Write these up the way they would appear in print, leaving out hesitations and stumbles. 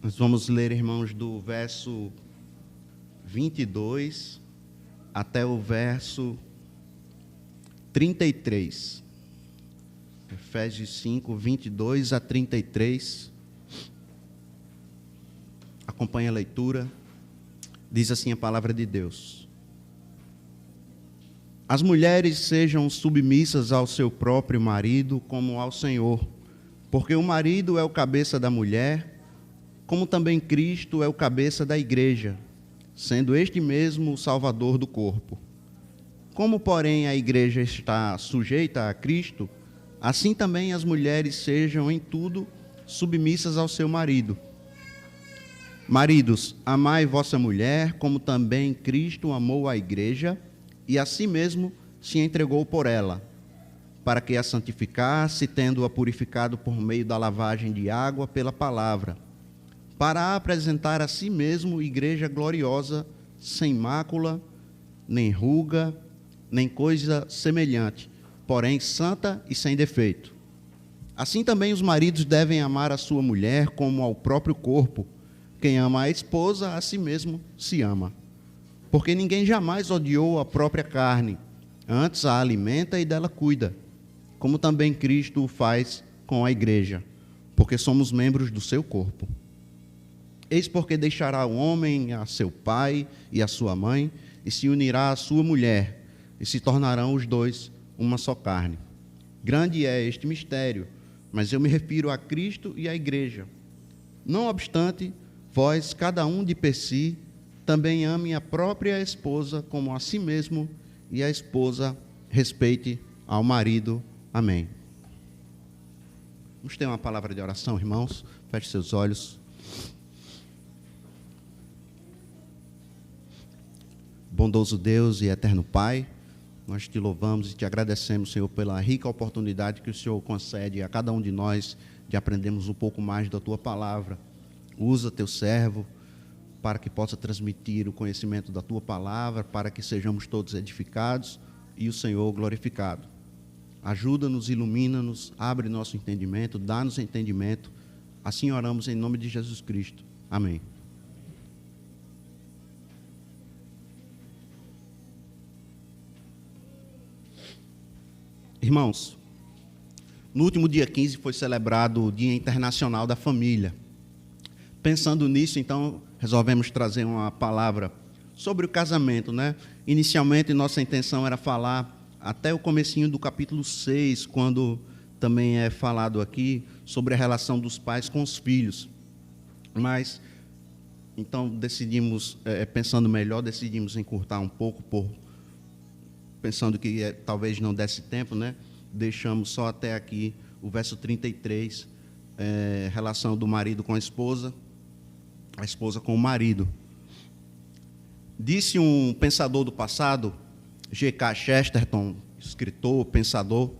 Nós vamos ler, irmãos, do verso 22 até o verso 33. Efésios 5, 22 a 33. Acompanhe a leitura. Diz assim a palavra de Deus: As mulheres sejam submissas ao seu próprio marido como ao Senhor, porque o marido é o cabeça da mulher, como também Cristo é o cabeça da igreja, sendo este mesmo o Salvador do corpo. Como, porém, a igreja está sujeita a Cristo, assim também as mulheres sejam em tudo submissas ao seu marido. Maridos, amai vossa mulher, como também Cristo amou a igreja, e a si mesmo se entregou por ela, para que a santificasse, tendo-a purificado por meio da lavagem de água pela palavra, para a apresentar a si mesmo igreja gloriosa, sem mácula, nem ruga, nem coisa semelhante, porém santa e sem defeito. Assim também os maridos devem amar a sua mulher como ao próprio corpo. Quem ama a esposa, a si mesmo se ama. Porque ninguém jamais odiou a própria carne, antes a alimenta e dela cuida, como também Cristo o faz com a igreja, porque somos membros do seu corpo. Eis porque deixará o homem a seu pai e a sua mãe, e se unirá à sua mulher, e se tornarão os dois uma só carne. Grande é este mistério, mas eu me refiro a Cristo e à igreja. Não obstante, vós, cada um de per si, também ame a própria esposa como a si mesmo, e a esposa respeite ao marido. Amém. Vamos ter uma palavra de oração, irmãos. Feche seus olhos. Bondoso Deus e eterno Pai, nós te louvamos e te agradecemos, Senhor, pela rica oportunidade que o Senhor concede a cada um de nós de aprendermos um pouco mais da tua palavra. Usa teu servo para que possa transmitir o conhecimento da tua palavra, para que sejamos todos edificados e o Senhor glorificado. Ajuda-nos, ilumina-nos, abre nosso entendimento, dá-nos entendimento. Assim oramos em nome de Jesus Cristo. Amém. Irmãos, no último dia 15 foi celebrado o Dia Internacional da Família. Pensando nisso, então, resolvemos trazer uma palavra sobre o casamento, né? Inicialmente, nossa intenção era falar até o comecinho do capítulo 6, quando também é falado aqui sobre a relação dos pais com os filhos. Mas, então, decidimos, pensando melhor, decidimos encurtar um pouco, pensando que talvez não desse tempo, né? Deixamos só até aqui o verso 33, relação do marido com a esposa com o marido. Disse um pensador do passado, G.K. Chesterton, escritor, pensador: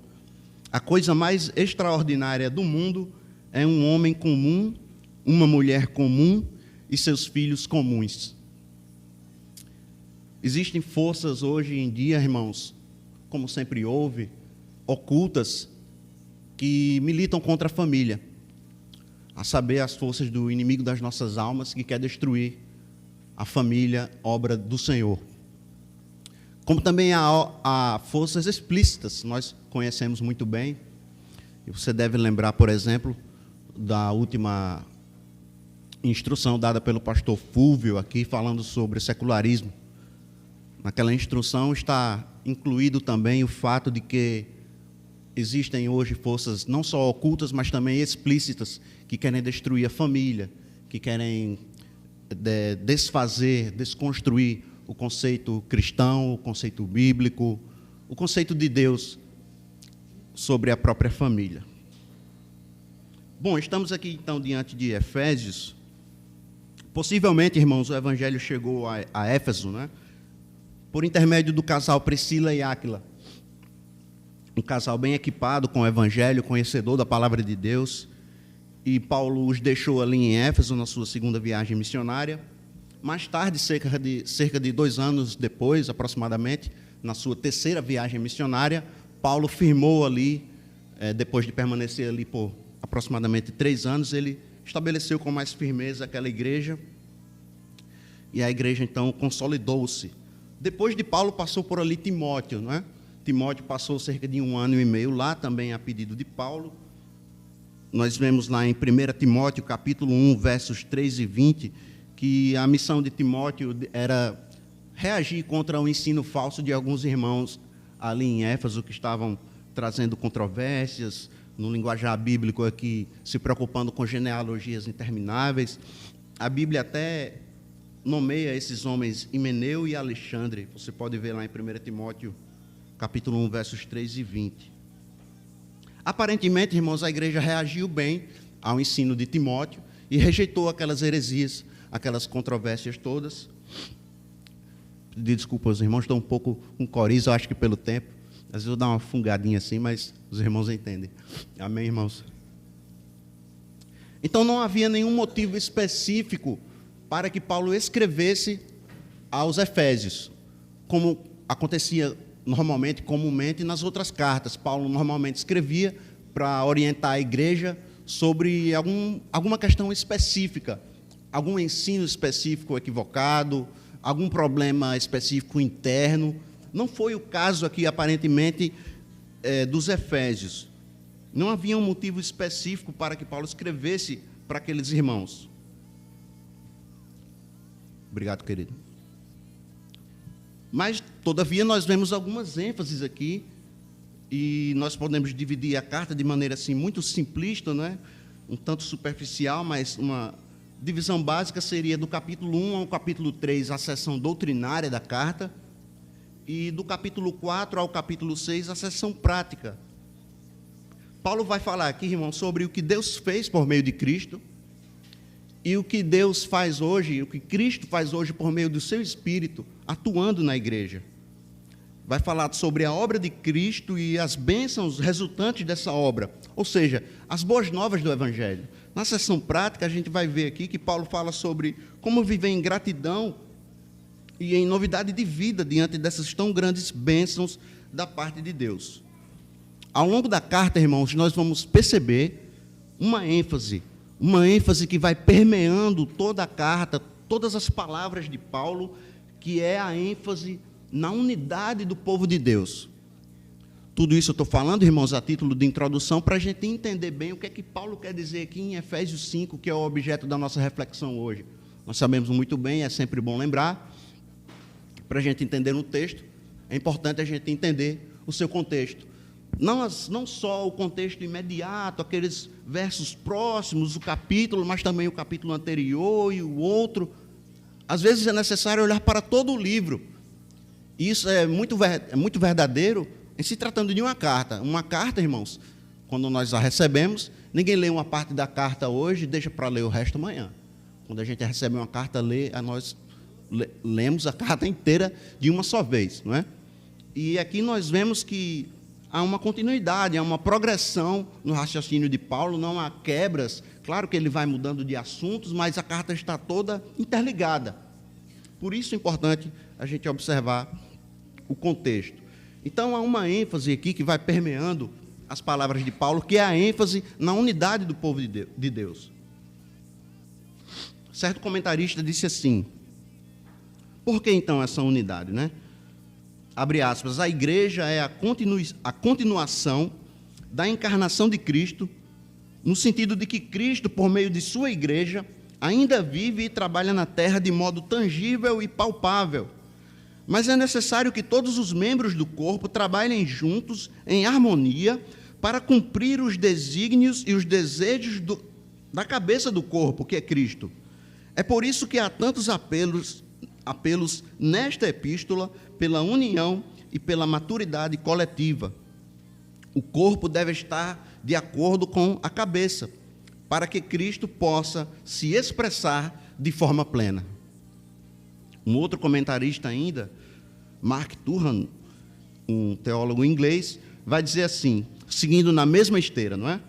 a coisa mais extraordinária do mundo é um homem comum, uma mulher comum e seus filhos comuns. Existem forças hoje em dia, irmãos, como sempre houve, ocultas, que militam contra a família, a saber, as forças do inimigo das nossas almas, que quer destruir a família, obra do Senhor. Como também há forças explícitas, nós conhecemos muito bem, e você deve lembrar, por exemplo, da última instrução dada pelo pastor Fúvio aqui, falando sobre secularismo. Naquela instrução está incluído também o fato de que existem hoje forças não só ocultas, mas também explícitas, que querem destruir a família, que querem desfazer, desconstruir o conceito cristão, o conceito bíblico, o conceito de Deus sobre a própria família. Bom, estamos aqui então diante de Efésios. Possivelmente, irmãos, o evangelho chegou a Éfeso, né? Por intermédio do casal Priscila e Áquila. Um casal bem equipado com o evangelho, conhecedor da palavra de Deus. E Paulo os deixou ali em Éfeso, na sua segunda viagem missionária. Mais tarde, cerca de 2 anos depois, aproximadamente, na sua terceira viagem missionária, Paulo firmou ali, depois de permanecer ali por aproximadamente 3 anos, ele estabeleceu com mais firmeza aquela igreja, e a igreja então consolidou-se. Depois de Paulo passou por ali Timóteo, não é? Timóteo passou cerca de 1 ano e meio lá, também a pedido de Paulo. Nós vemos lá em 1 Timóteo, capítulo 1, versos 3 e 20, que a missão de Timóteo era reagir contra o ensino falso de alguns irmãos ali em Éfeso, que estavam trazendo controvérsias, no linguajar bíblico aqui, se preocupando com genealogias intermináveis. A Bíblia até nomeia esses homens Himeneu e Alexandre. Você pode ver lá em 1 Timóteo, capítulo 1, versos 3 e 20. Aparentemente, irmãos, a igreja reagiu bem ao ensino de Timóteo e rejeitou aquelas heresias, aquelas controvérsias todas. Pedir desculpa aos irmãos, estou um pouco com coriza, eu acho que pelo tempo. Às vezes eu dou uma fungadinha assim, mas os irmãos entendem. Amém, irmãos? Então não havia nenhum motivo específico para que Paulo escrevesse aos Efésios, como acontecia normalmente, comumente, nas outras cartas. Paulo normalmente escrevia para orientar a igreja sobre alguma questão específica, algum ensino específico equivocado, algum problema específico interno. Não foi o caso aqui, aparentemente, dos Efésios. Não havia um motivo específico para que Paulo escrevesse para aqueles irmãos. Obrigado, querido. Mas, todavia, nós vemos algumas ênfases aqui, e nós podemos dividir a carta de maneira assim, muito simplista, né? Um tanto superficial, mas uma divisão básica seria do capítulo 1 ao capítulo 3, a seção doutrinária da carta, e do capítulo 4 ao capítulo 6, a seção prática. Paulo vai falar aqui, irmão, sobre o que Deus fez por meio de Cristo, e o que Deus faz hoje, o que Cristo faz hoje por meio do seu Espírito, atuando na igreja. Vai falar sobre a obra de Cristo e as bênçãos resultantes dessa obra, ou seja, as boas novas do Evangelho. Na seção prática, a gente vai ver aqui que Paulo fala sobre como viver em gratidão e em novidade de vida diante dessas tão grandes bênçãos da parte de Deus. Ao longo da carta, irmãos, nós vamos perceber uma ênfase que vai permeando toda a carta, todas as palavras de Paulo, que é a ênfase na unidade do povo de Deus. Tudo isso eu estou falando, irmãos, a título de introdução, para a gente entender bem o que é que Paulo quer dizer aqui em Efésios 5, que é o objeto da nossa reflexão hoje. Nós sabemos muito bem, é sempre bom lembrar, para a gente entender no texto, é importante a gente entender o seu contexto. Não só o contexto imediato, aqueles versos próximos, o capítulo, mas também o capítulo anterior e o outro. Às vezes é necessário olhar para todo o livro. Isso é muito verdadeiro em se tratando de uma carta. Uma carta, irmãos, quando nós a recebemos, ninguém lê uma parte da carta hoje e deixa para ler o resto amanhã. Quando a gente recebe uma carta, nós lemos a carta inteira de uma só vez, não é? E aqui nós vemos que há uma continuidade, há uma progressão no raciocínio de Paulo, não há quebras. Claro que ele vai mudando de assuntos, mas a carta está toda interligada. Por isso é importante a gente observar o contexto. Então, há uma ênfase aqui que vai permeando as palavras de Paulo, que é a ênfase na unidade do povo de Deus. Certo comentarista disse assim: por que então essa unidade, né? Abre aspas, a igreja é a continuação da encarnação de Cristo, no sentido de que Cristo, por meio de sua igreja, ainda vive e trabalha na terra de modo tangível e palpável. Mas é necessário que todos os membros do corpo trabalhem juntos, em harmonia, para cumprir os desígnios e os desejos da cabeça do corpo, que é Cristo. É por isso que há tantos apelos nesta epístola pela união e pela maturidade coletiva. O corpo deve estar de acordo com a cabeça, para que Cristo possa se expressar de forma plena. Um outro comentarista ainda, Mark Turhan, um teólogo inglês, vai dizer assim, seguindo na mesma esteira, não é?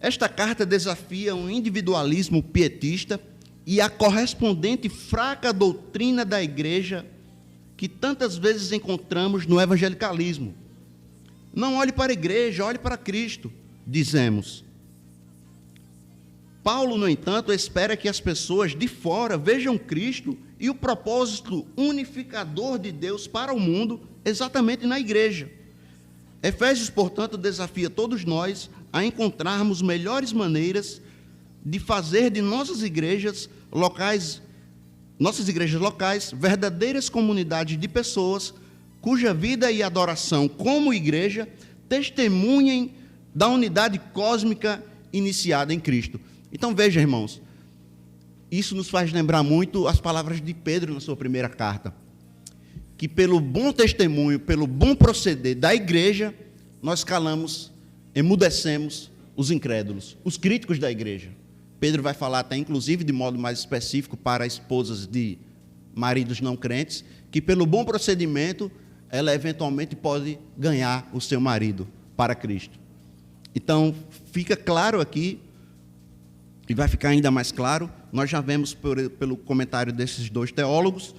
Esta carta desafia um individualismo pietista e a correspondente fraca doutrina da igreja que tantas vezes encontramos no evangelicalismo. Não olhe para a igreja, olhe para Cristo, dizemos. Paulo, no entanto, espera que as pessoas de fora vejam Cristo e o propósito unificador de Deus para o mundo exatamente na igreja. Efésios, portanto, desafia todos nós a encontrarmos melhores maneiras de fazer de nossas igrejas locais, verdadeiras comunidades de pessoas cuja vida e adoração como igreja testemunhem da unidade cósmica iniciada em Cristo. Então veja, irmãos, isso nos faz lembrar muito as palavras de Pedro na sua primeira carta, que pelo bom testemunho, pelo bom proceder da igreja, nós calamos, emudecemos os incrédulos, os críticos da igreja. Pedro vai falar até, inclusive, de modo mais específico para esposas de maridos não crentes, que pelo bom procedimento, ela eventualmente pode ganhar o seu marido para Cristo. Então, fica claro aqui, e vai ficar ainda mais claro, nós já vemos pelo comentário desses dois teólogos,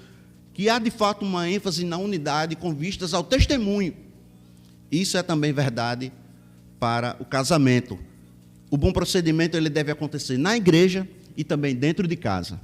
que há de fato uma ênfase na unidade com vistas ao testemunho. Isso é também verdade para o casamento. O bom procedimento ele deve acontecer na igreja e também dentro de casa.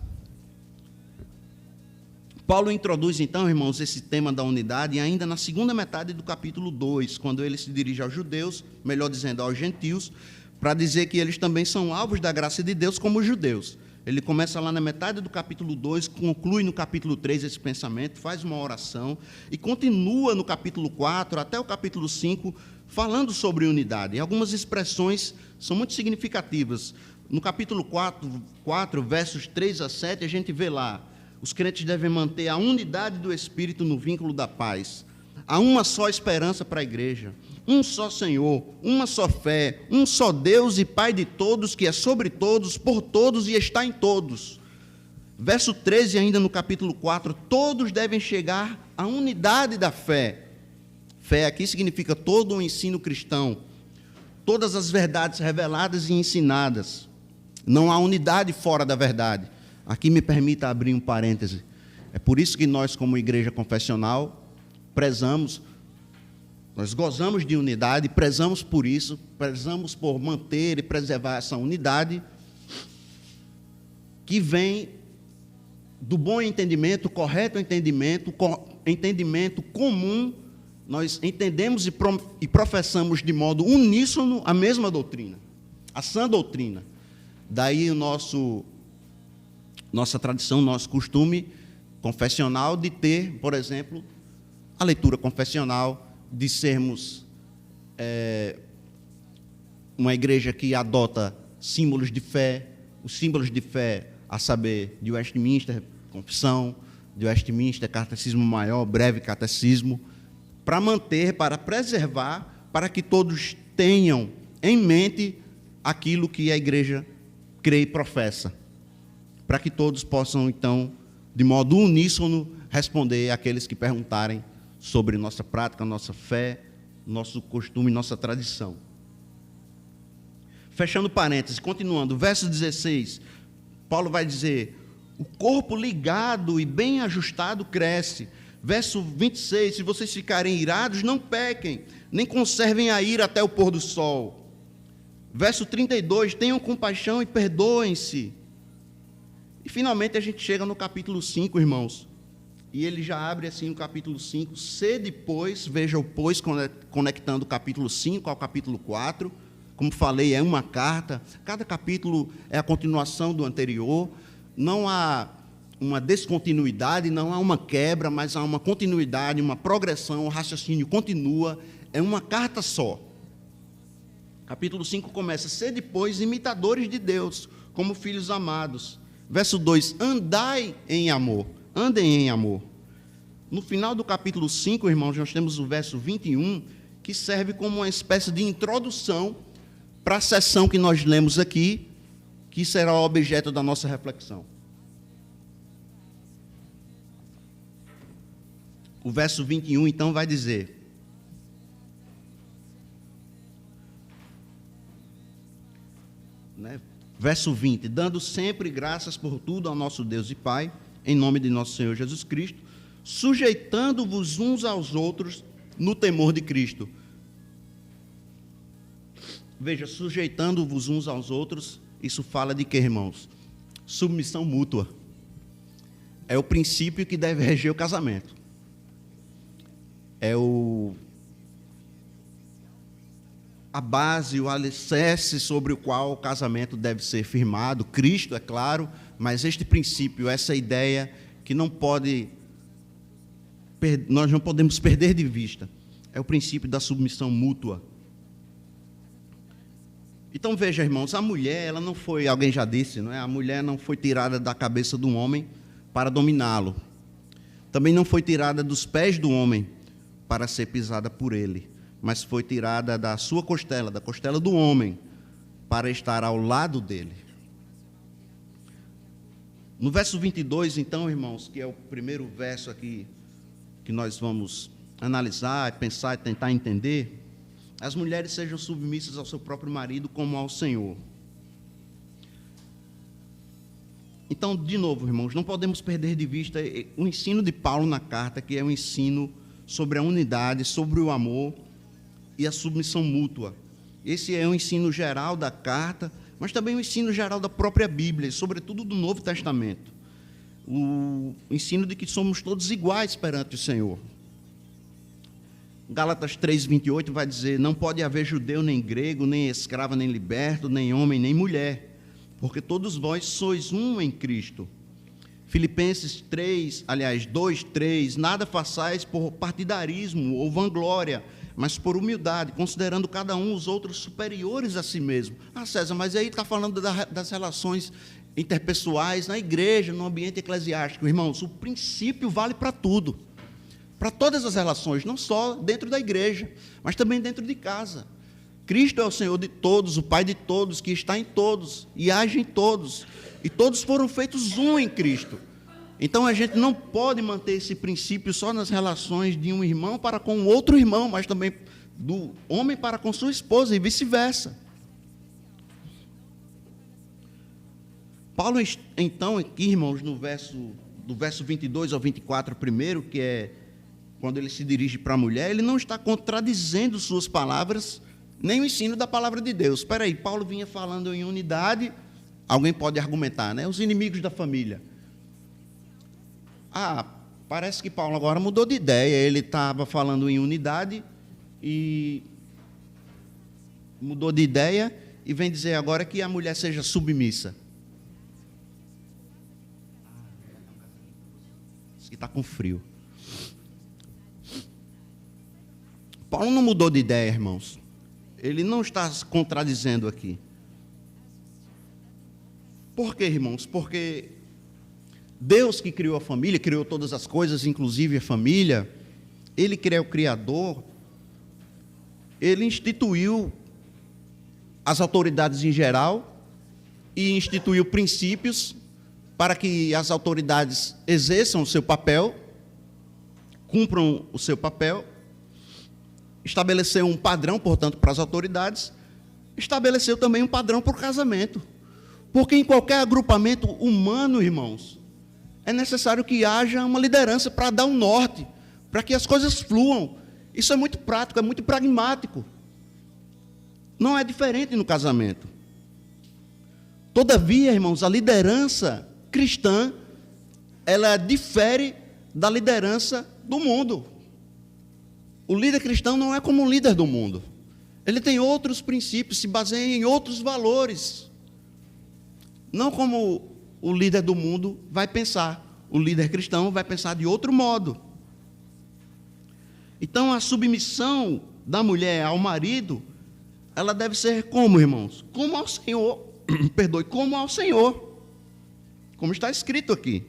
Paulo introduz então, irmãos, esse tema da unidade ainda na segunda metade do capítulo 2, quando ele se dirige aos judeus, melhor dizendo, aos gentios, para dizer que eles também são alvos da graça de Deus como os judeus. Ele começa lá na metade do capítulo 2, conclui no capítulo 3 esse pensamento, faz uma oração e continua no capítulo 4 até o capítulo 5 falando sobre unidade. E algumas expressões são muito significativas. No capítulo 4, versos 3 a 7, a gente vê lá, os crentes devem manter a unidade do Espírito no vínculo da paz. Há uma só esperança para a igreja, um só Senhor, uma só fé, um só Deus e Pai de todos, que é sobre todos, por todos e está em todos. Verso 13, ainda no capítulo 4, todos devem chegar à unidade da fé. Fé aqui significa todo o ensino cristão, todas as verdades reveladas e ensinadas. Não há unidade fora da verdade. Aqui me permita abrir um parêntese. É por isso que nós, como igreja confessional, prezamos, nós gozamos de unidade, prezamos por isso, prezamos por manter e preservar essa unidade que vem do bom entendimento, correto entendimento, entendimento comum. Nós entendemos e professamos de modo uníssono a mesma doutrina, a sã doutrina. Daí o nossa tradição, nosso costume confessional de ter, por exemplo, a leitura confessional, de sermos uma igreja que adota símbolos de fé, os símbolos de fé, a saber, de Westminster, confissão, de Westminster, catecismo maior, breve catecismo, para manter, para preservar, para que todos tenham em mente aquilo que a igreja crê e professa, para que todos possam, então, de modo uníssono, responder àqueles que perguntarem sobre nossa prática, nossa fé, nosso costume, nossa tradição. Fechando parênteses, continuando, verso 16, Paulo vai dizer, o corpo ligado e bem ajustado cresce. Verso 26, se vocês ficarem irados, não pequem, nem conservem a ira até o pôr do sol. Verso 32, tenham compaixão e perdoem-se. E finalmente a gente chega no capítulo 5, irmãos, e ele já abre assim no capítulo 5, sede, pois, veja o pois conectando o capítulo 5 ao capítulo 4, como falei, é uma carta, cada capítulo é a continuação do anterior, não há uma descontinuidade, não há uma quebra, mas há uma continuidade, uma progressão, o raciocínio continua, é uma carta só. Capítulo 5 começa, sede, pois, imitadores de Deus, como filhos amados. Verso 2, andai em amor, andem em amor. No final do capítulo 5, irmãos, nós temos o verso 21, que serve como uma espécie de introdução para a seção que nós lemos aqui, que será o objeto da nossa reflexão. O verso 21, então, vai dizer, verso 20, dando sempre graças por tudo ao nosso Deus e Pai, em nome de nosso Senhor Jesus Cristo, sujeitando-vos uns aos outros no temor de Cristo. Veja, sujeitando-vos uns aos outros, Isso fala de quê, irmãos? Submissão mútua. É o princípio que deve reger o casamento. É a base, o alicerce sobre o qual o casamento deve ser firmado. Cristo, é claro, mas este princípio, essa ideia que nós não podemos perder de vista, é o princípio da submissão mútua. Então veja, irmãos, a mulher, ela não foi, alguém já disse, não é? A mulher não foi tirada da cabeça do homem para dominá-lo. Também não foi tirada dos pés do homem para ser pisada por ele, mas foi tirada da sua costela, da costela do homem, para estar ao lado dele. No verso 22, então, irmãos, que é o primeiro verso aqui que nós vamos analisar, pensar e tentar entender, as mulheres sejam submissas ao seu próprio marido como ao Senhor. Então, de novo, irmãos, não podemos perder de vista o ensino de Paulo na carta, que é um ensino sobre a unidade, sobre o amor e a submissão mútua. Esse é o ensino geral da carta, mas também o ensino geral da própria Bíblia, sobretudo do Novo Testamento. O ensino de que somos todos iguais perante o Senhor. Gálatas 3:28 vai dizer: não pode haver judeu nem grego, nem escravo nem liberto, nem homem nem mulher, porque todos vós sois um em Cristo. Filipenses 2:3, nada façais por partidarismo ou vanglória, mas por humildade, considerando cada um os outros superiores a si mesmo. Ah, César, mas aí está falando das relações interpessoais na igreja, no ambiente eclesiástico. Irmãos, o princípio vale para tudo. Para todas as relações, não só dentro da igreja, mas também dentro de casa. Cristo é o Senhor de todos, o Pai de todos, que está em todos e age em todos. E todos foram feitos um em Cristo. Então a gente não pode manter esse princípio só nas relações de um irmão para com o outro irmão, mas também do homem para com sua esposa e vice-versa. Paulo, então, aqui, irmãos, do verso 22 ao 24 primeiro, que é quando ele se dirige para a mulher, ele não está contradizendo suas palavras, nem o ensino da palavra de Deus. Espera aí, Paulo vinha falando em unidade, alguém pode argumentar, né? Os inimigos da família. Ah, parece que Paulo agora mudou de ideia, ele estava falando em unidade e mudou de ideia e vem dizer agora que a mulher seja submissa. Diz que está com frio. Paulo não mudou de ideia, irmãos. Ele não está se contradizendo aqui. Por quê, irmãos? Porque Deus que criou a família, criou todas as coisas, inclusive a família, Ele que é o Criador, Ele instituiu as autoridades em geral e instituiu princípios para que as autoridades exerçam o seu papel, cumpram o seu papel. Estabeleceu um padrão, portanto, para as autoridades, estabeleceu também um padrão para o casamento. Porque em qualquer agrupamento humano, irmãos, é necessário que haja uma liderança para dar um norte, para que as coisas fluam. Isso é muito prático, é muito pragmático. Não é diferente no casamento. Todavia, irmãos, a liderança cristã, ela difere da liderança do mundo. O líder cristão não é como o líder do mundo. Ele tem outros princípios, se baseia em outros valores. Não como o líder do mundo vai pensar. O líder cristão vai pensar de outro modo. Então, a submissão da mulher ao marido, ela deve ser como, irmãos? Como ao Senhor. Perdoe, como ao Senhor. Como está escrito aqui.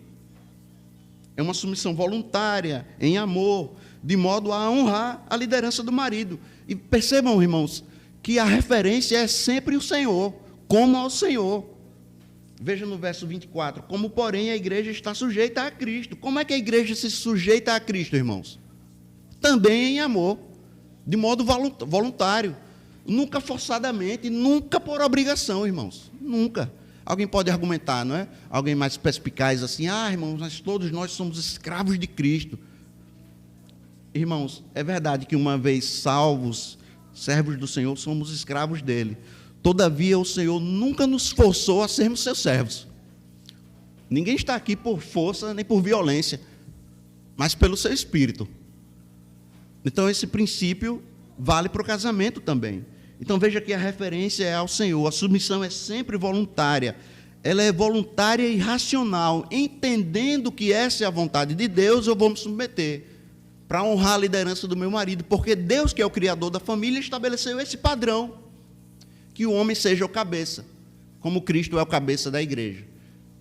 É uma submissão voluntária, em amor, de modo a honrar a liderança do marido. E percebam, irmãos, que a referência é sempre o Senhor, como ao Senhor. Veja no verso 24, como porém a igreja está sujeita a Cristo. Como é que a igreja se sujeita a Cristo, irmãos? Também em amor, de modo voluntário, nunca forçadamente, nunca por obrigação, irmãos, nunca. Alguém pode argumentar, não é? Alguém mais perspicaz assim, irmãos, todos nós somos escravos de Cristo. Irmãos, é verdade que uma vez salvos, servos do Senhor, somos escravos dele. Todavia, o Senhor nunca nos forçou a sermos seus servos. Ninguém está aqui por força nem por violência, mas pelo seu espírito. Então, esse princípio vale para o casamento também. Então, veja que a referência é ao Senhor. A submissão é sempre voluntária. Ela é voluntária e racional. Entendendo que essa é a vontade de Deus, eu vou me submeter para honrar a liderança do meu marido, porque Deus, que é o criador da família, estabeleceu esse padrão, que o homem seja o cabeça, como Cristo é o cabeça da igreja.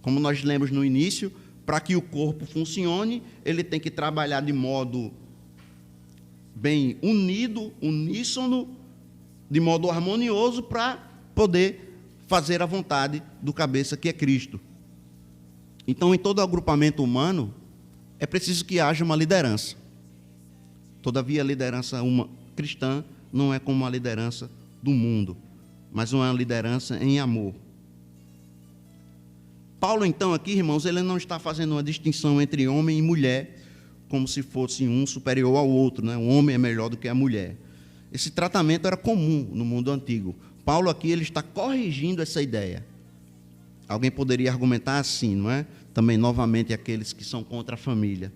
Como nós lemos no início, para que o corpo funcione, ele tem que trabalhar de modo bem unido, uníssono, de modo harmonioso, para poder fazer a vontade do cabeça, que é Cristo. Então, em todo agrupamento humano, é preciso que haja uma liderança. Todavia, a liderança cristã não é como a liderança do mundo, mas uma liderança em amor. Paulo, então, aqui, irmãos, ele não está fazendo uma distinção entre homem e mulher, como se fosse um superior ao outro, né? O homem é melhor do que a mulher. Esse tratamento era comum no mundo antigo. Paulo aqui ele está corrigindo essa ideia. Alguém poderia argumentar assim, não é? Também, novamente, aqueles que são contra a família.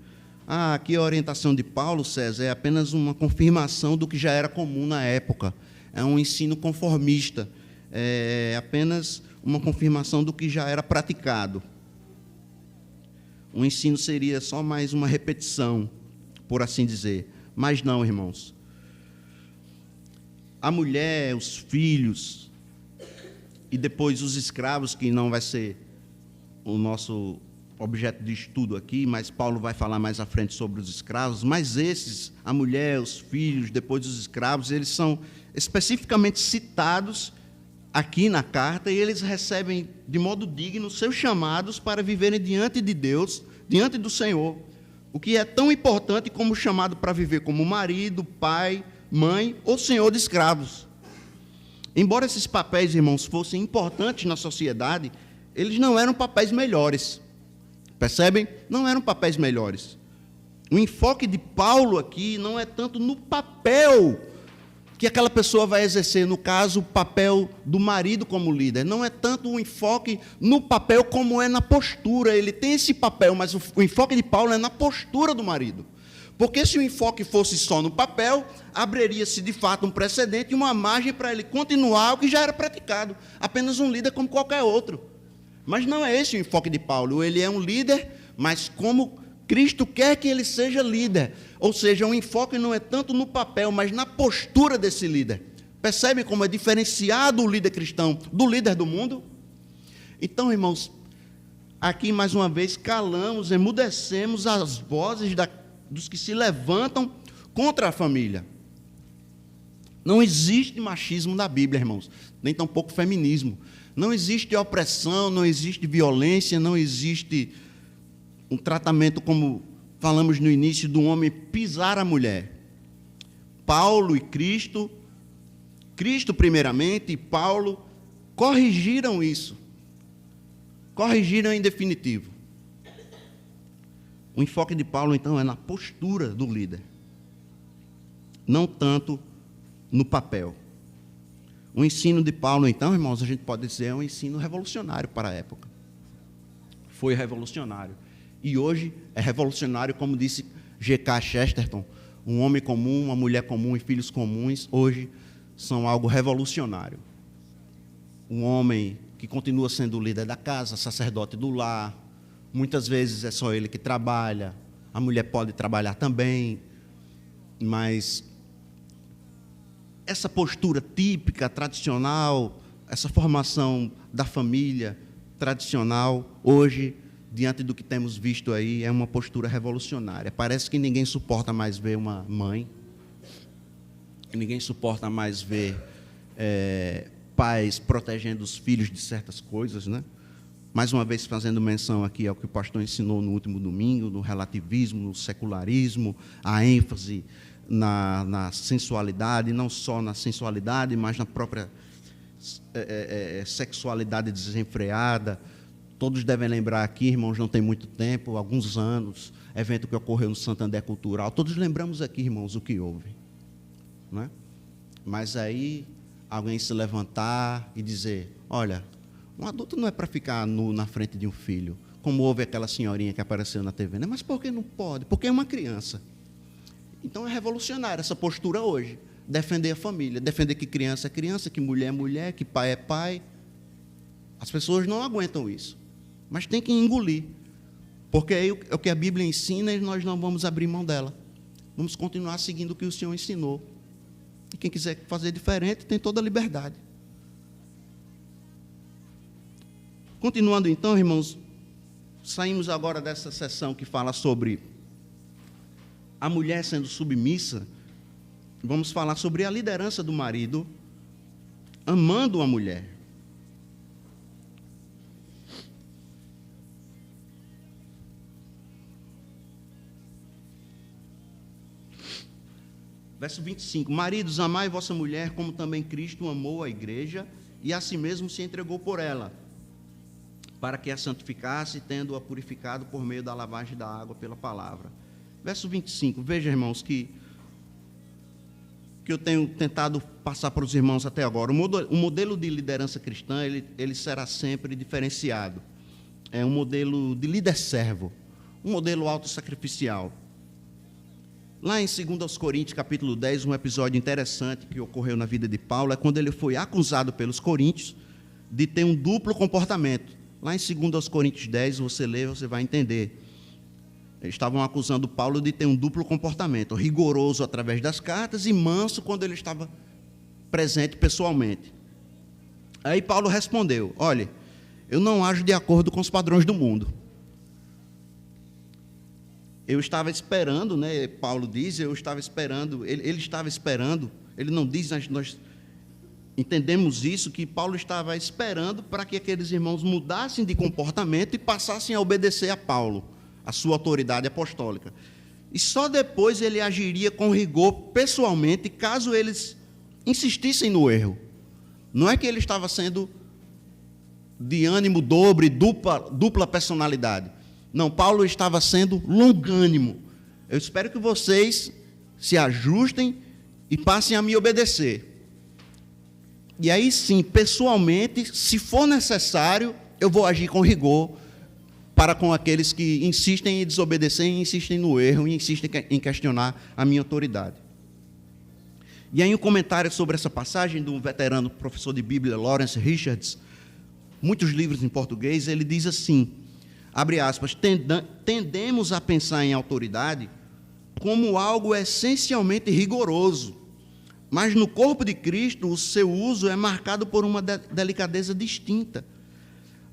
Aqui a orientação de Paulo, César, é apenas uma confirmação do que já era comum na época. É um ensino conformista. É apenas uma confirmação do que já era praticado. O ensino seria só mais uma repetição, por assim dizer. Mas não, irmãos. A mulher, os filhos, e depois os escravos, que não vai ser o nosso objeto de estudo aqui, mas Paulo vai falar mais à frente sobre os escravos, mas esses, a mulher, os filhos, depois os escravos, eles são especificamente citados aqui na carta, e eles recebem de modo digno seus chamados para viverem diante de Deus, diante do Senhor, o que é tão importante como o chamado para viver como marido, pai, mãe ou senhor de escravos. Embora esses papéis, irmãos, fossem importantes na sociedade, eles não eram papéis melhores. Percebem? Não eram papéis melhores. O enfoque de Paulo aqui não é tanto no papel que aquela pessoa vai exercer, no caso, o papel do marido como líder. Não é tanto o enfoque no papel como é na postura. Ele tem esse papel, mas o enfoque de Paulo é na postura do marido. Porque se o enfoque fosse só no papel, abriria-se de fato um precedente e uma margem para ele continuar o que já era praticado. Apenas um líder como qualquer outro. Mas não é esse o enfoque de Paulo. Ele é um líder, mas como Cristo quer que ele seja líder. Ou seja, o enfoque não é tanto no papel, mas na postura desse líder. Percebe como é diferenciado o líder cristão do líder do mundo? Então, irmãos, aqui mais uma vez calamos, emudecemos as vozes dos que se levantam contra a família. Não existe machismo na Bíblia, irmãos, nem tampouco feminismo. Não existe opressão, não existe violência, não existe um tratamento, como falamos no início, do homem pisar a mulher. Paulo e Cristo primeiramente, e Paulo corrigiram isso. Corrigiram em definitivo. O enfoque de Paulo, então, é na postura do líder, não tanto no papel. O ensino de Paulo, então, irmãos, a gente pode dizer, é um ensino revolucionário para a época. Foi revolucionário. E hoje é revolucionário, como disse G.K. Chesterton, um homem comum, uma mulher comum e filhos comuns, hoje são algo revolucionário. Um homem que continua sendo o líder da casa, sacerdote do lar, muitas vezes é só ele que trabalha, a mulher pode trabalhar também, mas essa postura típica, tradicional, essa formação da família tradicional, hoje, diante do que temos visto aí, é uma postura revolucionária. Parece que ninguém suporta mais ver uma mãe, ninguém suporta mais ver pais protegendo os filhos de certas coisas, né? Mais uma vez fazendo menção aqui ao que o pastor ensinou no último domingo, no relativismo, no secularismo, a ênfase na sensualidade, não só na sensualidade, mas na própria sexualidade desenfreada. Todos devem lembrar aqui, irmãos, não tem muito tempo, alguns anos, evento que ocorreu no Santander Cultural. Todos lembramos aqui, irmãos, o que houve, não é? Mas aí alguém se levantar e dizer: olha, um adulto não é para ficar nu na frente de um filho, como houve aquela senhorinha que apareceu na TV, né? Mas por que não pode? Porque é uma criança. Então é revolucionária essa postura hoje. Defender a família, defender que criança é criança, que mulher é mulher, que pai é pai. As pessoas não aguentam isso, mas tem que engolir, porque é o que a Bíblia ensina e nós não vamos abrir mão dela. Vamos continuar seguindo o que o Senhor ensinou. E quem quiser fazer diferente tem toda a liberdade. Continuando então, irmãos, saímos agora dessa sessão que fala sobre a mulher sendo submissa. Vamos falar sobre a liderança do marido amando a mulher. Verso 25: maridos, amai vossa mulher, como também Cristo amou a igreja, e a si mesmo se entregou por ela, para que a santificasse, tendo-a purificado por meio da lavagem da água pela palavra. Verso 25, veja, irmãos, que eu tenho tentado passar para os irmãos até agora. O modelo de liderança cristã, ele será sempre diferenciado. É um modelo de líder-servo, um modelo autossacrificial. Lá em 2 Coríntios, capítulo 10, um episódio interessante que ocorreu na vida de Paulo, é quando ele foi acusado pelos coríntios de ter um duplo comportamento. Lá em 2 Coríntios 10, você lê, você vai entender. Eles estavam acusando Paulo de ter um duplo comportamento, rigoroso através das cartas e manso quando ele estava presente pessoalmente. Aí Paulo respondeu: olha, eu não ajo de acordo com os padrões do mundo. Eu estava esperando, né? Paulo diz, eu estava esperando, ele estava esperando, ele não diz, nós entendemos isso, que Paulo estava esperando para que aqueles irmãos mudassem de comportamento e passassem a obedecer a Paulo, a sua autoridade apostólica. E só depois ele agiria com rigor pessoalmente, caso eles insistissem no erro. Não é que ele estava sendo de ânimo dobre, dupla personalidade. Não, Paulo estava sendo longânimo. Eu espero que vocês se ajustem e passem a me obedecer. E aí sim, pessoalmente, se for necessário, eu vou agir com rigor para com aqueles que insistem em desobedecer, insistem no erro, e insistem em questionar a minha autoridade. E aí um comentário sobre essa passagem do veterano professor de Bíblia, Lawrence Richards, muitos livros em português, ele diz assim, abre aspas, tendemos a pensar em autoridade como algo essencialmente rigoroso, mas no corpo de Cristo o seu uso é marcado por uma delicadeza distinta.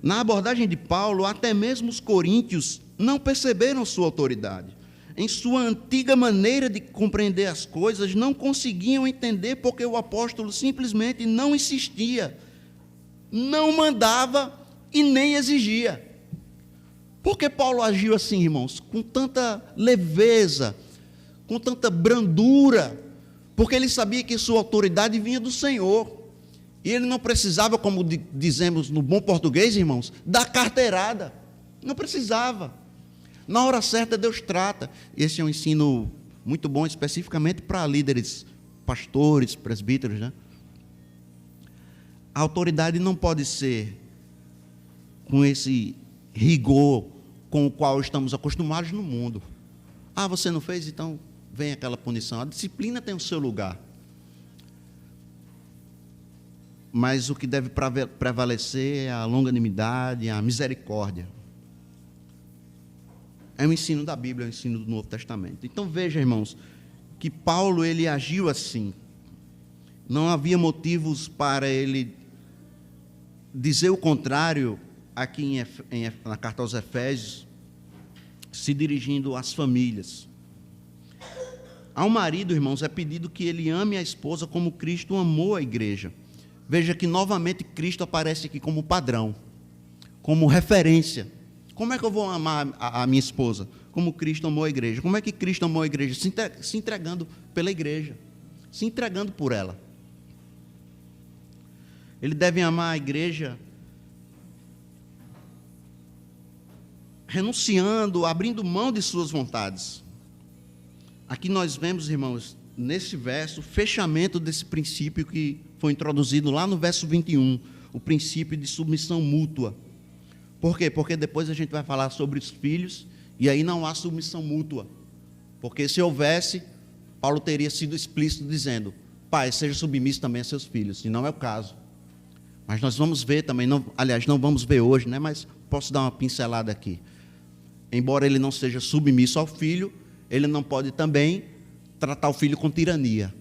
Na abordagem de Paulo, até mesmo os coríntios não perceberam sua autoridade. Em sua antiga maneira de compreender as coisas, não conseguiam entender porque o apóstolo simplesmente não insistia, não mandava e nem exigia. Por que Paulo agiu assim, irmãos? Com tanta leveza, com tanta brandura, porque ele sabia que sua autoridade vinha do Senhor. E ele não precisava, como dizemos no bom português, irmãos, dar carteirada. Não precisava. Na hora certa, Deus trata. Esse é um ensino muito bom, especificamente para líderes, pastores, presbíteros, né? A autoridade não pode ser com esse rigor com o qual estamos acostumados no mundo. Ah, você não fez, então vem aquela punição. A disciplina tem o seu lugar. Mas o que deve prevalecer é a longanimidade, a misericórdia. É o ensino da Bíblia, é o ensino do Novo Testamento. Então veja, irmãos, que Paulo ele agiu assim. Não havia motivos para ele dizer o contrário aqui na carta aos Efésios, se dirigindo às famílias. Ao marido, irmãos, é pedido que ele ame a esposa como Cristo amou a igreja. Veja que novamente Cristo aparece aqui como padrão, como referência. Como é que eu vou amar a minha esposa? Como Cristo amou a igreja. Como é que Cristo amou a igreja? Se entregando pela igreja, se entregando por ela. Ele deve amar a igreja renunciando, abrindo mão de suas vontades. Aqui nós vemos, irmãos, nesse verso, o fechamento desse princípio que foi introduzido lá no verso 21, o princípio de submissão mútua. Por quê? Porque depois a gente vai falar sobre os filhos, e aí não há submissão mútua. Porque se houvesse, Paulo teria sido explícito dizendo: pai, seja submisso também a seus filhos, e não é o caso. Mas nós vamos ver também, não vamos ver hoje, né? Mas posso dar uma pincelada aqui. Embora ele não seja submisso ao filho, ele não pode também tratar o filho com tirania,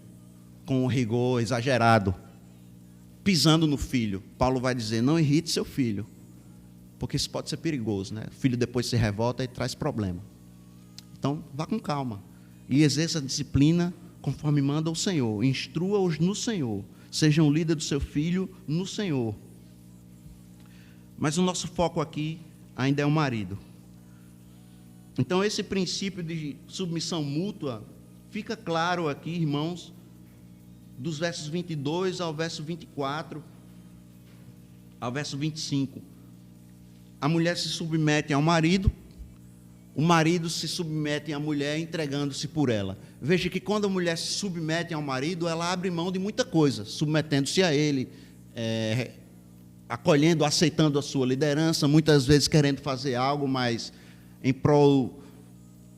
com um rigor exagerado, pisando no filho. Paulo vai dizer: não irrite seu filho, porque isso pode ser perigoso, né? O filho depois se revolta e traz problema. Então, vá com calma e exerça a disciplina conforme manda o Senhor. Instrua-os no Senhor. Seja um líder do seu filho no Senhor. Mas o nosso foco aqui ainda é o marido. Então, esse princípio de submissão mútua fica claro aqui, irmãos, dos versos 22 ao verso 24, ao verso 25. A mulher se submete ao marido, o marido se submete à mulher entregando-se por ela. Veja que quando a mulher se submete ao marido, ela abre mão de muita coisa, submetendo-se a ele, acolhendo, aceitando a sua liderança, muitas vezes querendo fazer algo, mas em prol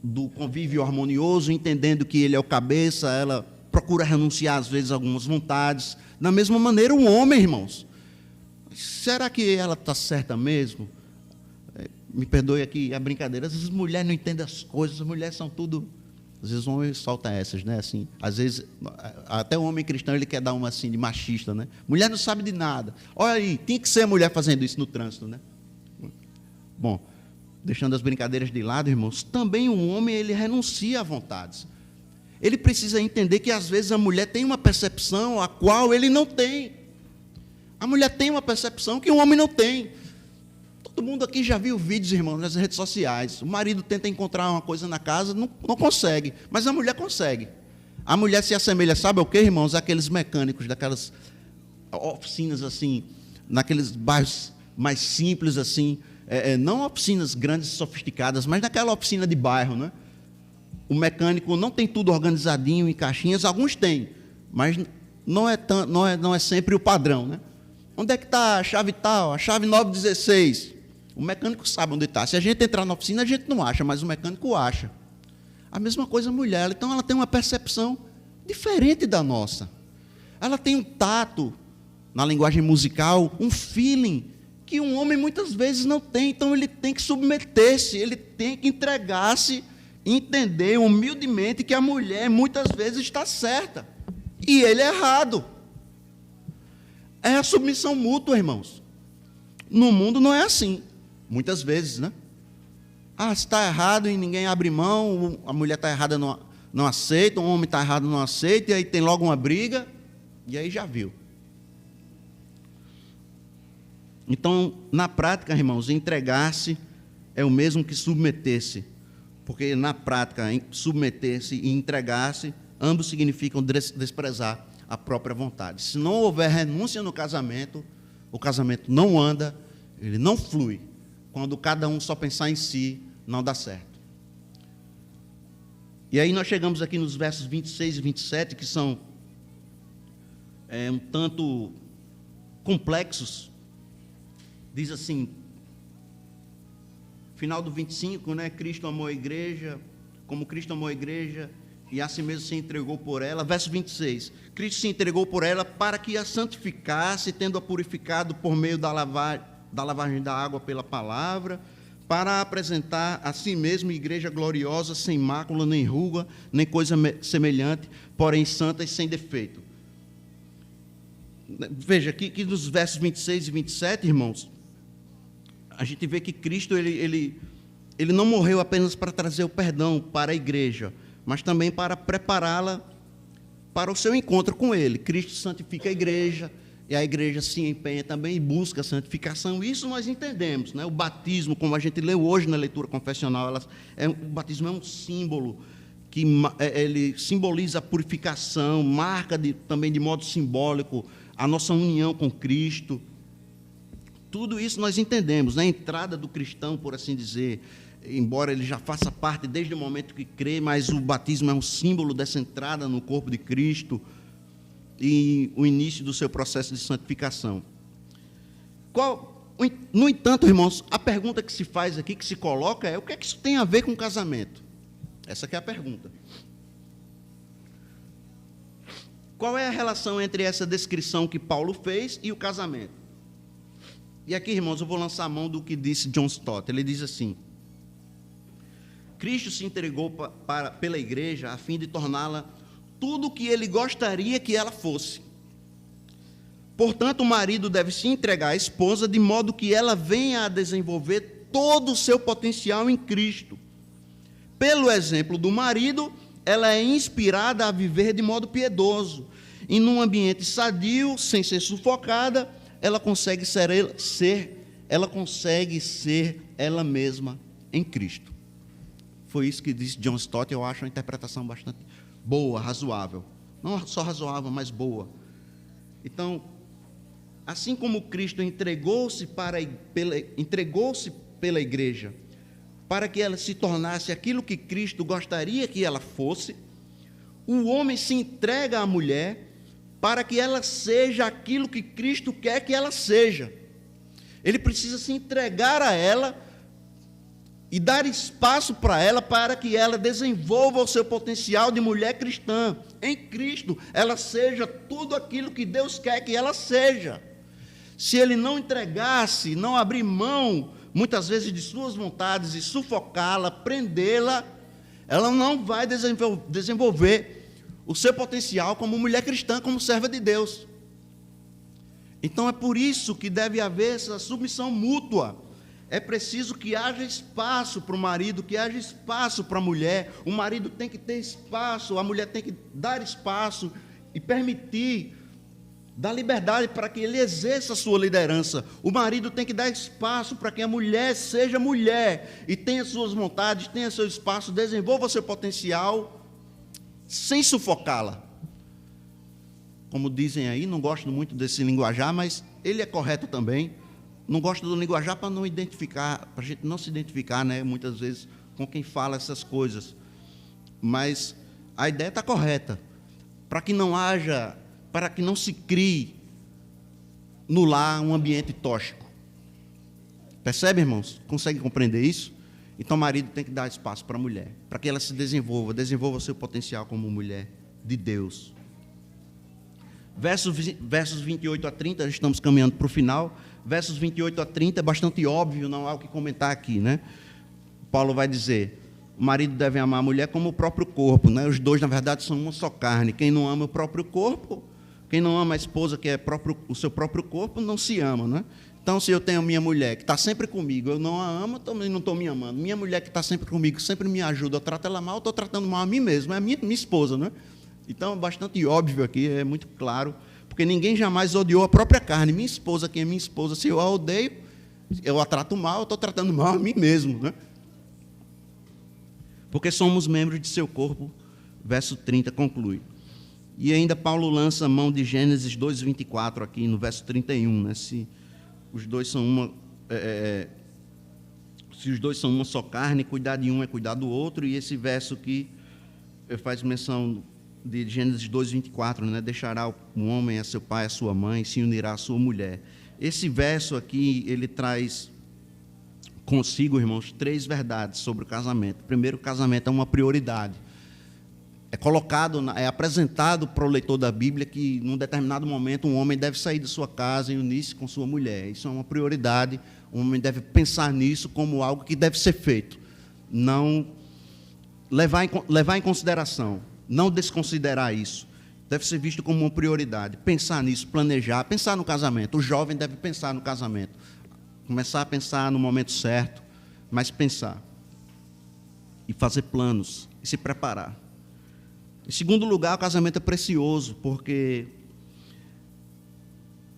do convívio harmonioso, entendendo que ele é o cabeça, ela procura renunciar às vezes a algumas vontades. Da mesma maneira o homem, irmãos. Será que ela está certa mesmo? Me perdoe aqui a brincadeira, às vezes as mulheres não entendem as coisas, as mulheres são tudo... Às vezes o homem solta essas, né? Assim, às vezes, até o homem cristão, ele quer dar uma assim de machista, né? Mulher não sabe de nada. Olha aí, tem que ser a mulher fazendo isso no trânsito, né? Bom, deixando as brincadeiras de lado, irmãos, também o homem, ele renuncia a vontades. Ele precisa entender que, às vezes, a mulher tem uma percepção a qual ele não tem. A mulher tem uma percepção que o homem não tem. Todo mundo aqui já viu vídeos, irmãos, nas redes sociais. O marido tenta encontrar uma coisa na casa, não consegue, mas a mulher consegue. A mulher se assemelha, sabe o que, irmãos? Aqueles mecânicos daquelas oficinas assim, naqueles bairros mais simples assim, não oficinas grandes e sofisticadas, mas naquela oficina de bairro, né? O mecânico não tem tudo organizadinho em caixinhas, alguns têm, mas não é sempre o padrão, né? Onde é que está a chave tal? A chave 916. O mecânico sabe onde está. Se a gente entrar na oficina, a gente não acha, mas o mecânico acha. A mesma coisa a mulher. Então, ela tem uma percepção diferente da nossa. Ela tem um tato, na linguagem musical, um feeling, que um homem muitas vezes não tem. Então, ele tem que submeter-se, ele tem que entregar-se, entender humildemente que a mulher, muitas vezes, está certa. E ele é errado. É a submissão mútua, irmãos. No mundo não é assim. Muitas vezes, né? Se está errado e ninguém abre mão, a mulher está errada, não aceita, o homem está errado, não aceita, e aí tem logo uma briga, e aí já viu. Então, na prática, irmãos, entregar-se é o mesmo que submeter-se, porque na prática, submeter-se e entregar-se, ambos significam desprezar a própria vontade. Se não houver renúncia no casamento, o casamento não anda, ele não flui. Quando cada um só pensar em si, não dá certo. E aí nós chegamos aqui nos versos 26 e 27, que são um tanto complexos. Diz assim, final do 25, né? Cristo amou a igreja, como Cristo amou a igreja, e assim mesmo se entregou por ela. Verso 26, Cristo se entregou por ela para que a santificasse, tendo-a purificado por meio da lavagem da água pela palavra, para apresentar a si mesmo igreja gloriosa, sem mácula, nem ruga, nem coisa semelhante, porém santa e sem defeito. Veja, aqui nos versos 26 e 27, irmãos, a gente vê que Cristo, ele não morreu apenas para trazer o perdão para a igreja, mas também para prepará-la para o seu encontro com ele. Cristo santifica a igreja, e a igreja se empenha também e busca a santificação. Isso nós entendemos, né? O batismo, como a gente leu hoje na leitura confessional, o batismo é um símbolo, que ele simboliza a purificação, marca também de modo simbólico a nossa união com Cristo. tudo isso nós entendemos, né? A entrada do cristão, por assim dizer, embora ele já faça parte desde o momento que crê, mas o batismo é um símbolo dessa entrada no corpo de Cristo e o início do seu processo de santificação. No entanto, irmãos, a pergunta que se faz aqui, que se coloca é: o que é que isso tem a ver com casamento? Essa que é a pergunta. Qual é a relação entre essa descrição que Paulo fez e o casamento? E aqui, irmãos, eu vou lançar a mão do que disse John Stott. Ele diz assim: Cristo se entregou pela igreja a fim de torná-la tudo o que ele gostaria que ela fosse. Portanto, o marido deve se entregar à esposa de modo que ela venha a desenvolver todo o seu potencial em Cristo. Pelo exemplo do marido, ela é inspirada a viver de modo piedoso. E num ambiente sadio, sem ser sufocada, ela consegue ser ela mesma em Cristo. Foi isso que disse John Stott. Eu acho uma interpretação bastante boa, razoável. Não só razoável, mas boa. Então, assim como Cristo entregou-se pela igreja, para que ela se tornasse aquilo que Cristo gostaria que ela fosse, o homem se entrega à mulher para que ela seja aquilo que Cristo quer que ela seja. Ele precisa se entregar a ela e dar espaço para ela, para que ela desenvolva o seu potencial de mulher cristã. Em Cristo, ela seja tudo aquilo que Deus quer que ela seja. Se ele não entregasse, não abrir mão, muitas vezes, de suas vontades e sufocá-la, prendê-la, ela não vai desenvolver o seu potencial como mulher cristã, como serva de Deus. Então é por isso que deve haver essa submissão mútua. É preciso que haja espaço para o marido, que haja espaço para a mulher. O marido tem que ter espaço, a mulher tem que dar espaço e permitir, dar liberdade para que ele exerça a sua liderança. O marido tem que dar espaço para que a mulher seja mulher e tenha suas vontades, tenha seu espaço, desenvolva seu potencial, sem sufocá-la. Como dizem aí, não gosto muito desse linguajar, mas ele é correto também. Não gosto do linguajar para não identificar, para a gente não se identificar, né, muitas vezes, com quem fala essas coisas. Mas a ideia está correta. Para que não se crie no lar um ambiente tóxico. Percebe, irmãos? Consegue compreender isso? Então o marido tem que dar espaço para a mulher, para que ela se desenvolva o seu potencial como mulher de Deus. Versos 28 a 30, estamos caminhando para o final. Versos 28 a 30 é bastante óbvio, não há o que comentar aqui, né? Paulo vai dizer: o marido deve amar a mulher como o próprio corpo, né? Os dois, na verdade, são uma só carne. Quem não ama o próprio corpo, quem não ama a esposa, que é o seu próprio corpo, não se ama, né? Então, se eu tenho a minha mulher que está sempre comigo, eu não a amo, também não estou me amando. Minha mulher que está sempre comigo, sempre me ajuda, eu trato ela mal, eu estou tratando mal a mim mesmo, é a minha esposa, né? Então, é bastante óbvio aqui, é muito claro, porque ninguém jamais odiou a própria carne. Minha esposa, quem é minha esposa, se eu a odeio, eu a trato mal, eu estou tratando mal a mim mesmo, né? Porque somos membros de seu corpo, verso 30 conclui. E ainda Paulo lança a mão de Gênesis 2:24 aqui no verso 31, né? Se os dois são uma só carne, cuidar de um é cuidar do outro. E esse verso aqui faz menção de Gênesis 2:24, né? Deixará o homem a seu pai, a sua mãe, e se unirá à sua mulher. Esse verso aqui, ele traz consigo, irmãos, 3 verdades sobre o casamento. Primeiro, o casamento é uma prioridade. É apresentado para o leitor da Bíblia que, num determinado momento, um homem deve sair de sua casa e unir-se com sua mulher. Isso é uma prioridade. O homem deve pensar nisso como algo que deve ser feito. Não levar em consideração, não desconsiderar isso. Deve ser visto como uma prioridade. Pensar nisso, planejar, pensar no casamento. O jovem deve pensar no casamento. Começar a pensar no momento certo, mas pensar. E fazer planos, e se preparar. Em segundo lugar, o casamento é precioso, porque,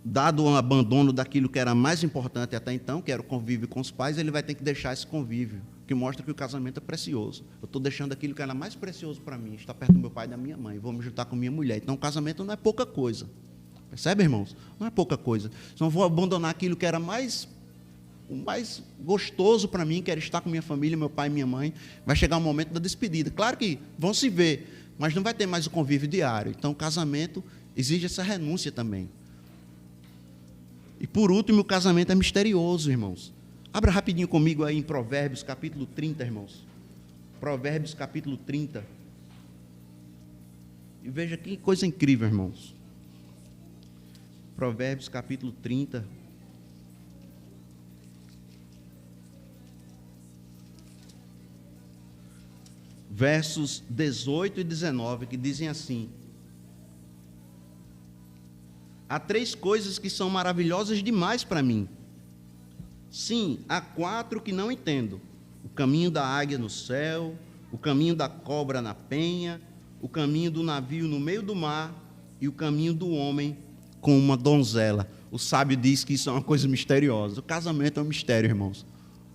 dado o abandono daquilo que era mais importante até então, que era o convívio com os pais, ele vai ter que deixar esse convívio, que mostra que o casamento é precioso. Eu estou deixando aquilo que era mais precioso para mim, estar perto do meu pai e da minha mãe, vou me juntar com minha mulher. Então, o casamento não é pouca coisa. Percebe, irmãos? Não é pouca coisa. Não vou abandonar aquilo que era o mais gostoso para mim, que era estar com minha família, meu pai e minha mãe. Vai chegar o momento da despedida. Claro que vão se ver, mas não vai ter mais o convívio diário. Então, o casamento exige essa renúncia também. E, por último, o casamento é misterioso, irmãos. Abra rapidinho comigo aí em Provérbios, capítulo 30, irmãos. Provérbios, capítulo 30. E veja que coisa incrível, irmãos. Provérbios, capítulo 30. Versos 18 e 19, que dizem assim: há 3 coisas que são maravilhosas demais para mim. Sim, há 4 que não entendo: o caminho da águia no céu, o caminho da cobra na penha, o caminho do navio no meio do mar e o caminho do homem com uma donzela. O sábio diz que isso é uma coisa misteriosa. O casamento é um mistério, irmãos.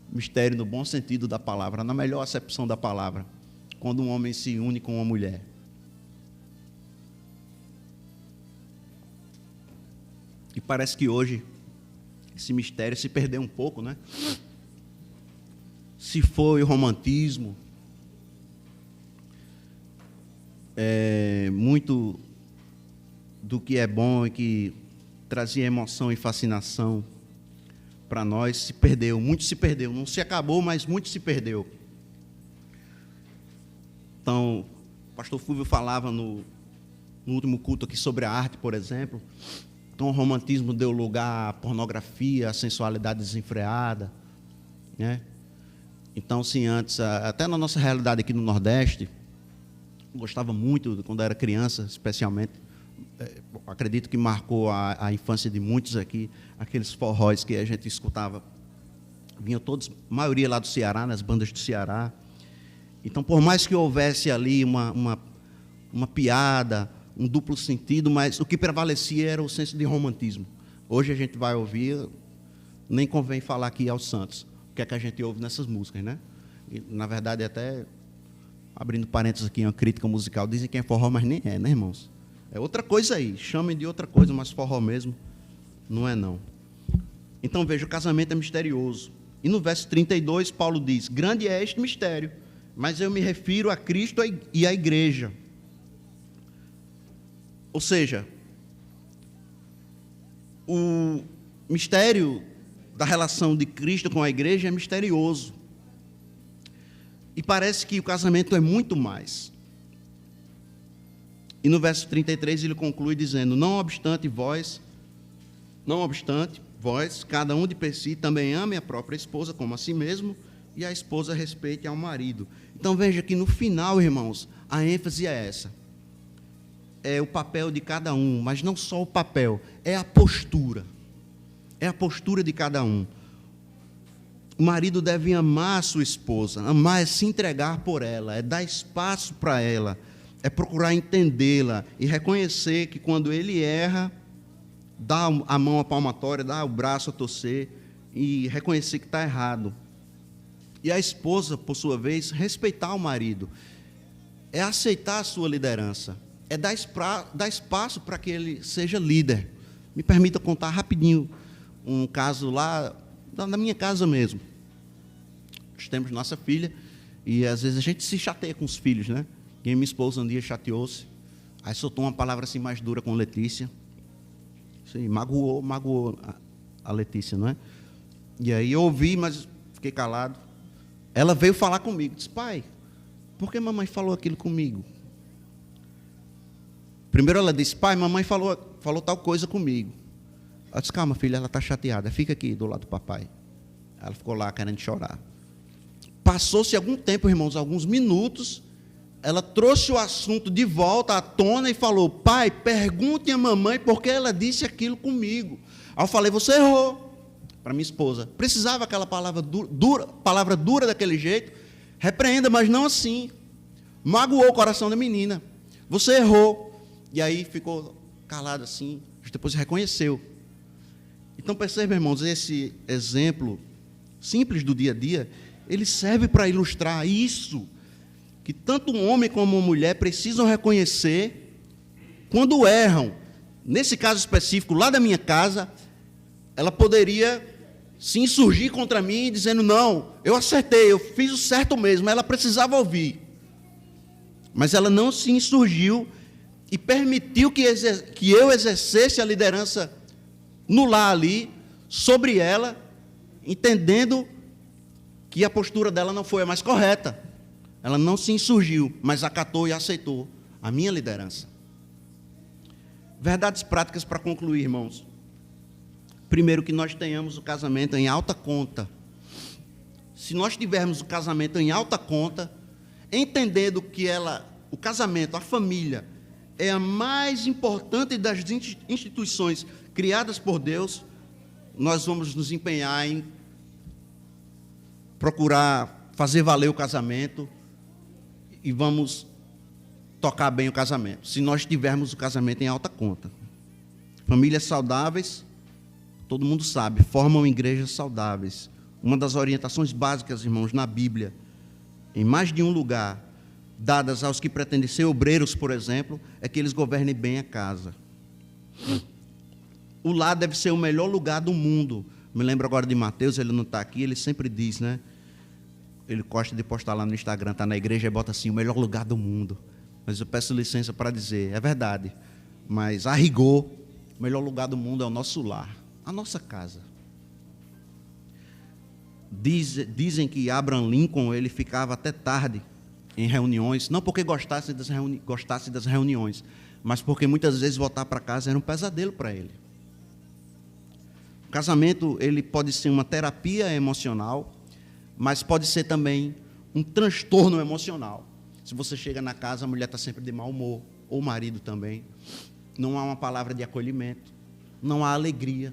Mistério no bom sentido da palavra, na melhor acepção da palavra. Quando um homem se une com uma mulher. E parece que hoje esse mistério se perdeu um pouco, né? Se foi o romantismo, muito do que é bom e que trazia emoção e fascinação para nós se perdeu, muito se perdeu. Não se acabou, mas muito se perdeu. Então, o pastor Fúvio falava no último culto aqui sobre a arte, por exemplo. Então, o romantismo deu lugar à pornografia, à sensualidade desenfreada, né? Então, sim, antes, até na nossa realidade aqui no Nordeste, eu gostava muito, quando eu era criança, especialmente, acredito que marcou a infância de muitos aqui, aqueles forróis que a gente escutava, vinham todos, a maioria lá do Ceará, nas bandas do Ceará. Então, por mais que houvesse ali uma piada, um duplo sentido, mas o que prevalecia era o senso de romantismo. Hoje a gente vai ouvir, nem convém falar aqui aos santos, o que é que a gente ouve nessas músicas, né? E, na verdade, até, abrindo parênteses aqui, uma crítica musical, dizem que é forró, mas nem é, né, irmãos? É outra coisa aí, chamem de outra coisa, mas forró mesmo não é não. Então, veja, o casamento é misterioso. E no verso 32, Paulo diz: grande é este mistério, mas eu me refiro a Cristo e à igreja. Ou seja, o mistério da relação de Cristo com a igreja é misterioso. E parece que o casamento é muito mais. E no verso 33 ele conclui dizendo: não obstante vós, cada um de per si, também ame a própria esposa como a si mesmo, e a esposa respeite ao marido. Então veja que no final, irmãos, a ênfase é essa. É o papel de cada um, mas não só o papel, é a postura. É a postura de cada um. O marido deve amar a sua esposa, amar é se entregar por ela, é dar espaço para ela, é procurar entendê-la e reconhecer que quando ele erra, dá a mão à palmatória, dá o braço a torcer e reconhecer que está errado. E a esposa, por sua vez, respeitar o marido, é aceitar a sua liderança, é dar espaço para que ele seja líder. Me permita contar rapidinho um caso lá, na minha casa mesmo. Nós temos nossa filha, e às vezes a gente se chateia com os filhos, né? E minha esposa um dia chateou-se, aí soltou uma palavra assim mais dura com Letícia. Sim, magoou a Letícia, não é? E aí eu ouvi, mas fiquei calado. Ela veio falar comigo, disse: pai, por que mamãe falou aquilo comigo? Primeiro ela disse: pai, mamãe falou tal coisa comigo. Ela disse: calma, filha, ela está chateada, fica aqui do lado do papai. Ela ficou lá querendo chorar. Passou-se algum tempo, irmãos, alguns minutos, ela trouxe o assunto de volta à tona e falou: pai, pergunte à mamãe por que ela disse aquilo comigo. Aí eu falei: você errou. Para minha esposa, precisava aquela palavra dura daquele jeito? Repreenda, mas não assim. Magoou o coração da menina. Você errou. E aí ficou calado assim, depois reconheceu. Então percebe, irmãos, esse exemplo simples do dia a dia, ele serve para ilustrar isso, que tanto um homem como uma mulher precisam reconhecer quando erram nesse caso específico, lá da minha casa, ela poderia se insurgir contra mim, dizendo, não, eu acertei, eu fiz o certo mesmo, ela precisava ouvir. Mas ela não se insurgiu e permitiu que eu exercesse a liderança no lar ali, sobre ela, entendendo que a postura dela não foi a mais correta. Ela não se insurgiu, mas acatou e aceitou a minha liderança. Verdades práticas para concluir, irmãos. Primeiro, que nós tenhamos o casamento em alta conta. Se nós tivermos o casamento em alta conta, entendendo que o casamento, a família, é a mais importante das instituições criadas por Deus, nós vamos nos empenhar em procurar fazer valer o casamento e vamos tocar bem o casamento, se nós tivermos o casamento em alta conta. Famílias saudáveis, todo mundo sabe, formam igrejas saudáveis. Uma das orientações básicas, irmãos, na Bíblia, em mais de um lugar, dadas aos que pretendem ser obreiros, por exemplo, é que eles governem bem a casa. O lar deve ser o melhor lugar do mundo. Me lembro agora de Mateus, ele não está aqui, ele sempre diz, né? Ele gosta de postar lá no Instagram, está na igreja e bota assim, o melhor lugar do mundo. Mas eu peço licença para dizer, é verdade, mas a rigor, o melhor lugar do mundo é o nosso lar, a nossa casa. Dizem que Abraham Lincoln, ele ficava até tarde em reuniões, não porque gostasse das reuniões, mas porque muitas vezes voltar para casa era um pesadelo para ele. O casamento, ele pode ser uma terapia emocional, mas pode ser também um transtorno emocional. Se você chega na casa, a mulher está sempre de mau humor, ou o marido também, não há uma palavra de acolhimento, não há alegria,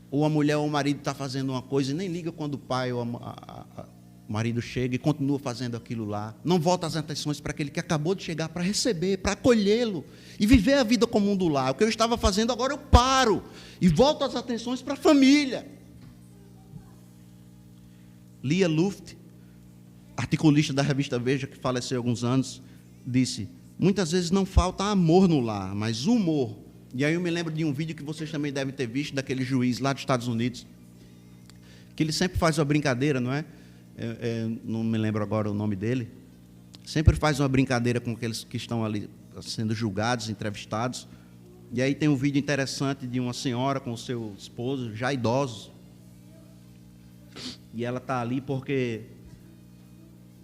ou a mulher ou o marido está fazendo uma coisa e nem liga quando o pai ou o marido chega e continua fazendo aquilo lá, não volta as atenções para aquele que acabou de chegar, para receber, para acolhê-lo e viver a vida comum do lar. O que eu estava fazendo agora eu paro e volto as atenções para a família. Lia Luft, articulista da revista Veja, que faleceu há alguns anos, disse, muitas vezes não falta amor no lar, mas humor. E aí eu me lembro de um vídeo que vocês também devem ter visto, daquele juiz lá dos Estados Unidos, que ele sempre faz uma brincadeira, não é? Não me lembro agora o nome dele, sempre faz uma brincadeira com aqueles que estão ali sendo julgados, entrevistados, e aí tem um vídeo interessante de uma senhora com o seu esposo, já idosos, e ela está ali porque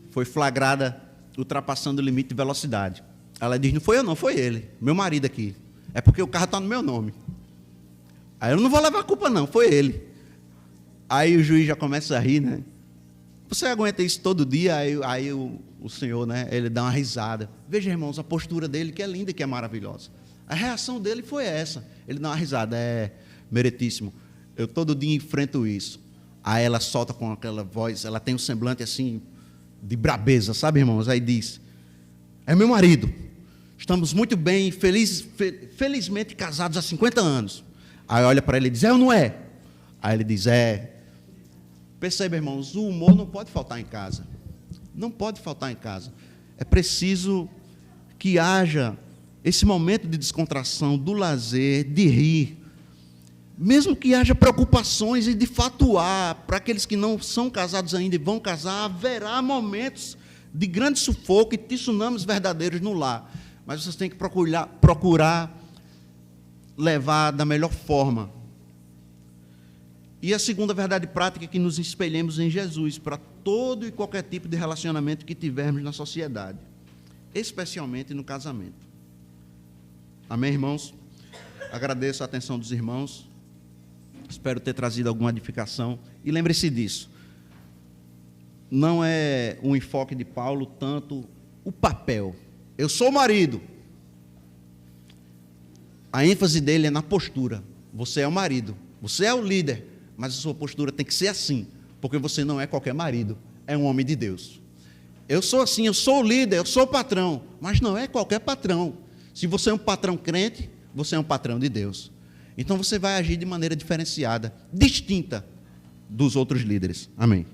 foi flagrada ultrapassando o limite de velocidade. Ela diz, não foi eu não, foi ele, meu marido aqui, é porque o carro está no meu nome. Aí eu não vou levar a culpa não, foi ele. Aí o juiz já começa a rir, né? Você aguenta isso todo dia? Aí o senhor, né, ele dá uma risada. Veja, irmãos, a postura dele, que é linda e que é maravilhosa. A reação dele foi essa. Ele dá uma risada, meritíssimo. Eu todo dia enfrento isso. Aí ela solta com aquela voz, ela tem um semblante assim, de brabeza, sabe, irmãos? Aí diz, é meu marido. Estamos muito bem, felizmente casados há 50 anos. Aí olha para ele e diz, ou não é? Aí ele diz, Perceba, irmãos, o humor não pode faltar em casa. Não pode faltar em casa. É preciso que haja esse momento de descontração, do lazer, de rir. Mesmo que haja preocupações e de fato há, para aqueles que não são casados ainda e vão casar, haverá momentos de grande sufoco e tsunamis verdadeiros no lar. Mas vocês têm que procurar levar da melhor forma. E a segunda verdade prática é que nos espelhemos em Jesus para todo e qualquer tipo de relacionamento que tivermos na sociedade, especialmente no casamento. Amém, irmãos? Agradeço a atenção dos irmãos, espero ter trazido alguma edificação, e lembre-se disso, não é um enfoque de Paulo tanto o papel, eu sou o marido, a ênfase dele é na postura, você é o marido, você é o líder, mas a sua postura tem que ser assim, porque você não é qualquer marido, é um homem de Deus. Eu sou assim, eu sou o líder, eu sou o patrão, mas não é qualquer patrão. Se você é um patrão crente, você é um patrão de Deus. Então você vai agir de maneira diferenciada, distinta dos outros líderes. Amém.